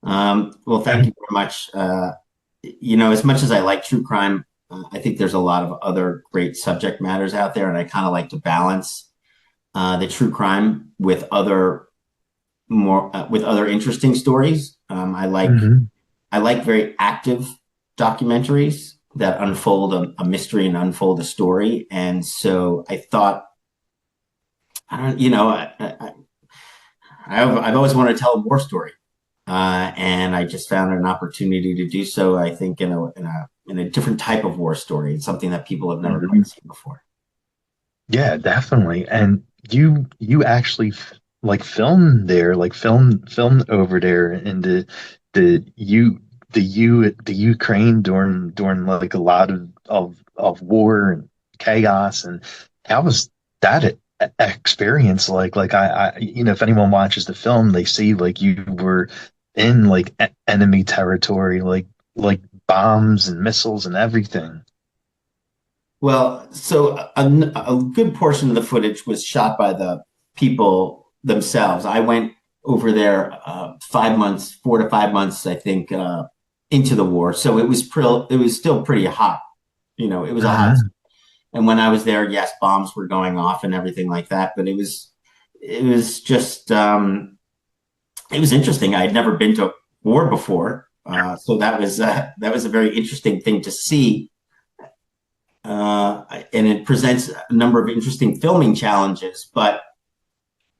Well, thank you very much. As much as I like true crime, I think there's a lot of other great subject matters out there, and I kind of like to balance the true crime with other interesting stories. Hmm. I like very active documentaries that unfold a mystery and unfold a story, and so I thought, I don't, you know, I've always wanted to tell a war story. And I just found an opportunity to do so. I think in a different type of war story. It's something that people have never Hmm. quite seen before. Yeah, definitely. And you actually like filmed there, like filmed over there in the you the Ukraine during like a lot of war and chaos. And how was that experience like? Like if anyone watches the film, they see like you were in like enemy territory, like bombs and missiles and everything. Well, so a good portion of the footage was shot by the people themselves. I went over there 5 months, 4 to 5 months, I think, into the war. So it was still pretty hot. It was a hot. Hmm. And when I was there, yes, bombs were going off and everything like that. But it was just it was interesting. I had never been to war before, so that was a very interesting thing to see, and it presents a number of interesting filming challenges. But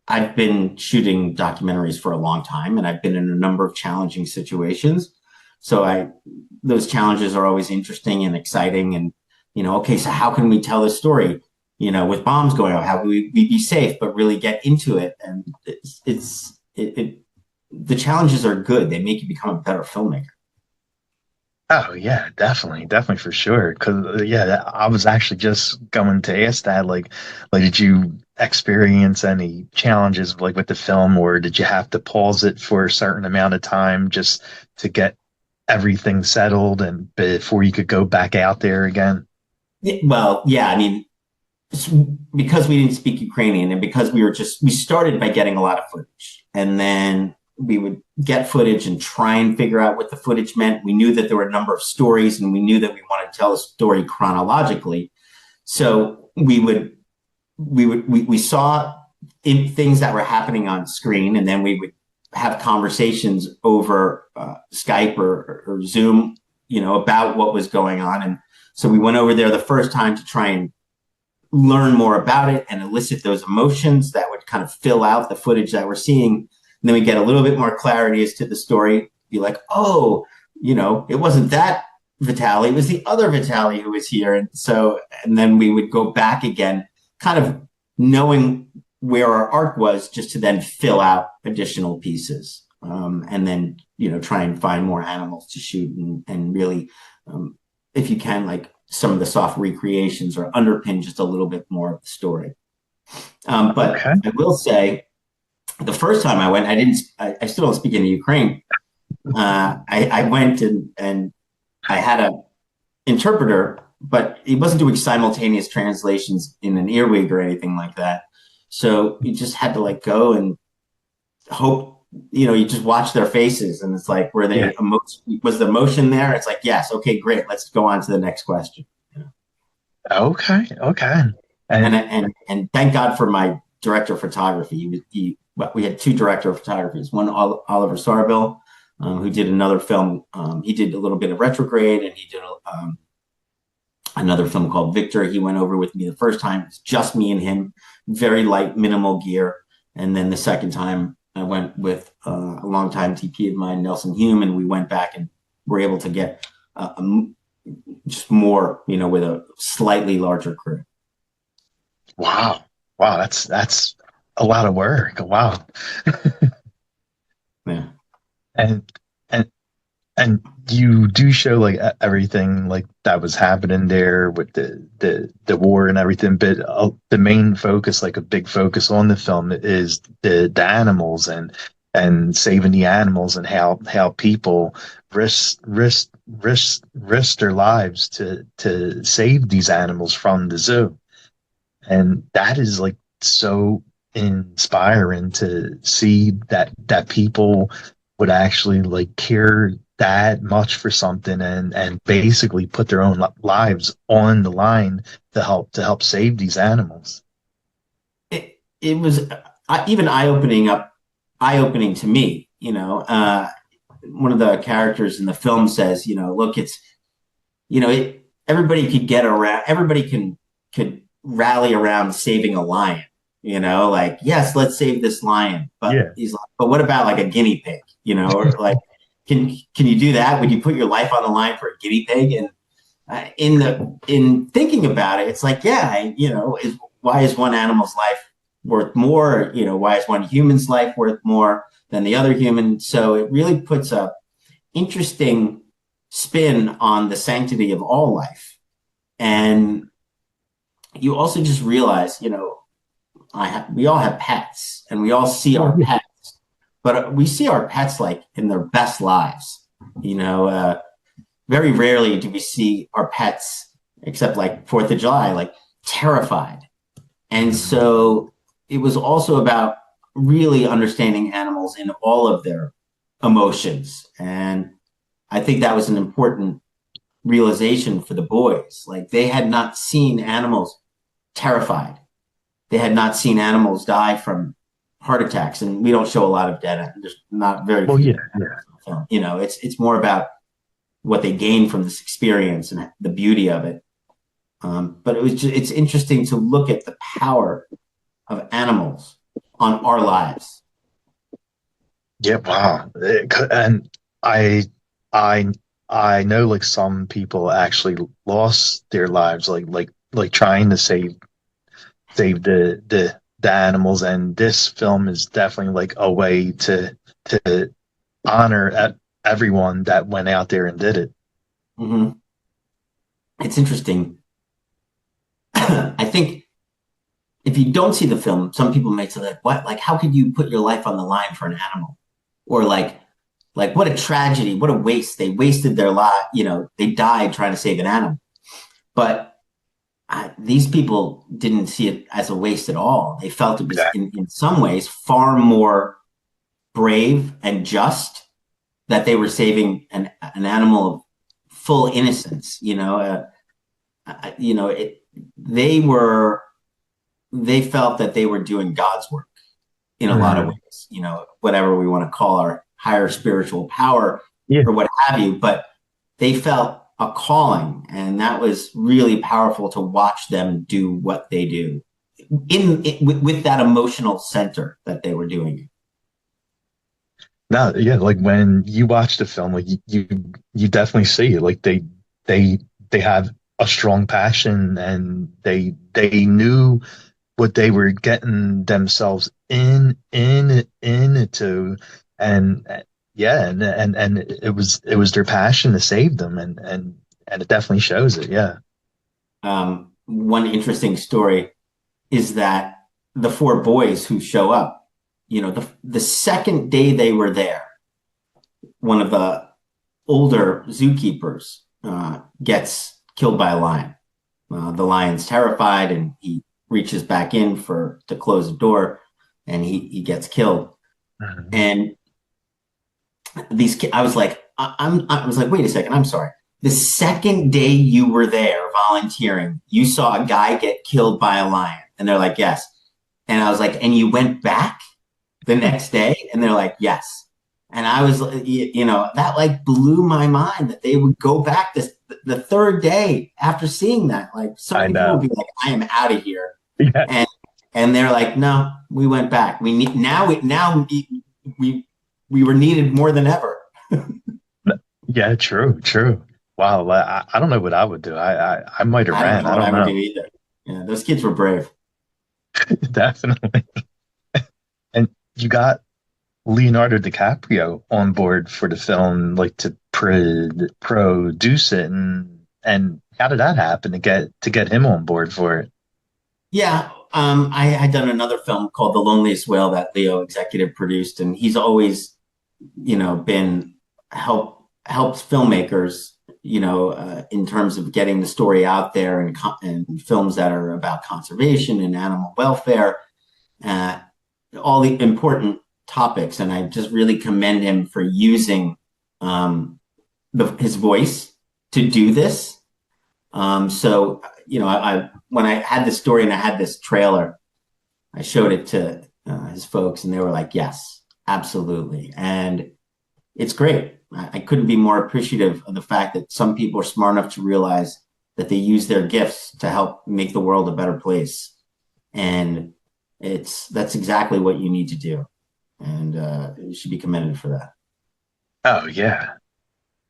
I've been shooting documentaries for a long time, and I've been in a number of challenging situations. So I those challenges are always interesting and exciting. And okay, so how can we tell this story? With bombs going off, how can we be safe but really get into it? And the challenges are good. They make you become a better filmmaker. Oh yeah, definitely for sure. Because yeah, I was actually just going to ask that. Like, did you experience any challenges like with the film, or did you have to pause it for a certain amount of time just to get everything settled and before you could go back out there again? Yeah, well, yeah, I mean, because we didn't speak Ukrainian and because we started by getting a lot of footage, and then we would get footage and try and figure out what the footage meant. We knew that there were a number of stories, and we knew that we wanted to tell a story chronologically. So we saw things that were happening on screen, and then we would have conversations over Skype or Zoom, about what was going on. And so we went over there the first time to try and learn more about it and elicit those emotions that would kind of fill out the footage that we're seeing. And then we get a little bit more clarity as to the story. Be like, oh, it wasn't that Vitaly, it was the other Vitaly who was here. And then we would go back again, kind of knowing where our arc was, just to then fill out additional pieces. And then, try and find more animals to shoot and really, if you can, like some of the soft recreations or underpin just a little bit more of the story. But Okay. I will say, the first time I went, I didn't. I still don't speak any Ukraine. I went and I had a interpreter, but he wasn't doing simultaneous translations in an earwig or anything like that. So you just had to like go and hope. You just watch their faces, and it's like, Yeah. was the emotion there? It's like, yes, okay, great, let's go on to the next question. Okay. Okay. and And and thank God for my director of photography. Well, we had two director of photographers. One, Oliver Sarbill, who did another film. He did a little bit of retrograde, and he did another film called Victor. He went over with me the first time. It's just me and him, very light, minimal gear. And then the second time, I went with a longtime TP of mine, Nelson Hume, and we went back and were able to get just more, with a slightly larger crew. wow. Wow, that's a lot of work. Wow. Yeah. And and And you do show like everything like that was happening there with the war and everything, but the main focus, like a big focus on the film, is the animals and saving the animals and how people risk their lives to save these animals from the zoo, and that is like so inspiring to see that people would actually like care that much for something and basically put their own lives on the line to help save these animals. It was even eye opening to me. One of the characters in the film says, look, it's everybody could get around, everybody could rally around saving a lion. Like, yes, let's save this lion, but Yeah. he's like, but what about like a guinea pig? Or like, can you do that? Would you put your life on the line for a guinea pig? And in thinking about it, it's like, yeah, why is one animal's life worth more? Why is one human's life worth more than the other human? So it really puts a interesting spin on the sanctity of all life. And you also just realize, we all have pets and we all see Oh our yeah. pets, but we see our pets like in their best lives. Very rarely do we see our pets, except like 4th of July, like terrified. And Mhm. so it was also about really understanding animals in all of their emotions. And I think that was an important realization for the boys. Like they had not seen animals terrified. They had not seen animals die from heart attacks. And we don't show a lot of dead. There's not very Well, few yeah, dead yeah. animals in the film. It's more about what they gain from this experience and the beauty of it. But it's interesting to look at the power of animals on our lives. Yeah, wow. And I I I know like some people actually lost their lives like trying to save the animals, and this film is definitely like a way to honor everyone that went out there and did it. Mm-hmm. It's interesting. I think if you don't see the film, some people may say like, "What? Like, how could you put your life on the line for an animal?" Or like what a tragedy, what a waste. They wasted their life. They died trying to save an animal. But these people didn't see it as a waste at all. They felt it was Exactly. in some ways far more brave and just that they were saving an animal of full innocence. They were they felt that they were doing God's work in a lot of Mhm. ways. Whatever we want to call our higher spiritual power Yeah. or what have you, but they felt a calling, and that was really powerful to watch them do what they do with that emotional center that they were doing. No, yeah, like when you watch the film, like you definitely see it. Like they they have a strong passion, and they knew what they were getting themselves into, and yeah, and it was their passion to save them, and it definitely shows it. Yeah. One interesting story is that the four boys who show up, the second day they were there, one of the older zookeepers gets killed by a lion. The lion's terrified and he reaches back in to close the door, and he gets killed. Mhm. And I was like, wait a second, I'm sorry. The second day you were there volunteering, you saw a guy get killed by a lion, and they're like, yes. And I was like, and you went back the next day, and they're like, yes. And I was, that like blew my mind that they would go back the third day after seeing that. Like so I many people would know. be like, I am out of here, Yeah. and they're like, no, we went back. We need now we we were needed more than ever. Yeah, true, true. Wow, I don't know what I would do. I might have I don't ran. know I what don't I would do know. either. Yeah, those kids were brave. Definitely. And you got Leonardo DiCaprio on board for the film, like to produce it, and how did that happen to get him on board for it? Yeah, I had done another film called The Loneliest Whale that Leo executive produced, and he's always, been helps filmmakers, in terms of getting the story out there and films that are about conservation and animal welfare, uh, all the important topics, and I just really commend him for using um, his voice to do this. So when I had this story and I had this trailer, I showed it to his folks, and they were like, "Yes, absolutely," and it's great. I couldn't be more appreciative of the fact that some people are smart enough to realize that they use their gifts to help make the world a better place, and that's exactly what you need to do, and you should be commended for that. Oh yeah.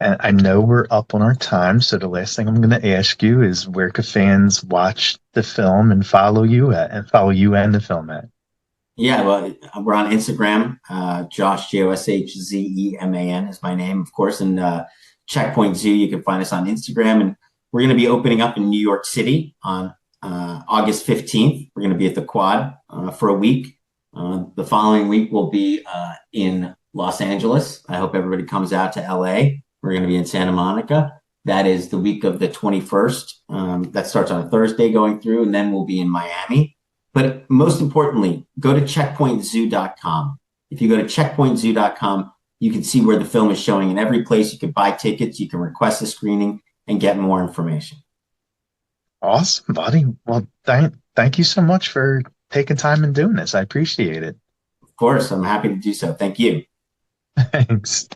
And I know we're up on our time, so the last thing I'm going to ask you is where can fans watch the film and follow you and the film at? Yeah, well, we're on Instagram. Josh Joshzeman is my name, of course, and Checkpoint Zoo. You can find us on Instagram, and we're going to be opening up in New York City on August 15th. We're going to be at the Quad for a week. The following week we'll be in Los Angeles. I hope everybody comes out to LA. We're going to be in Santa Monica. That is the week of the 21st. That starts on a Thursday going through, and then we'll be in Miami. But most importantly, go to checkpointzoo.com. If you go to checkpointzoo.com, you can see where the film is showing in every place. You can buy tickets, you can request a screening, and get more information. Awesome, buddy. Well, thank you so much for taking time and doing this. I appreciate it. Of course, I'm happy to do so. Thank you. Thanks.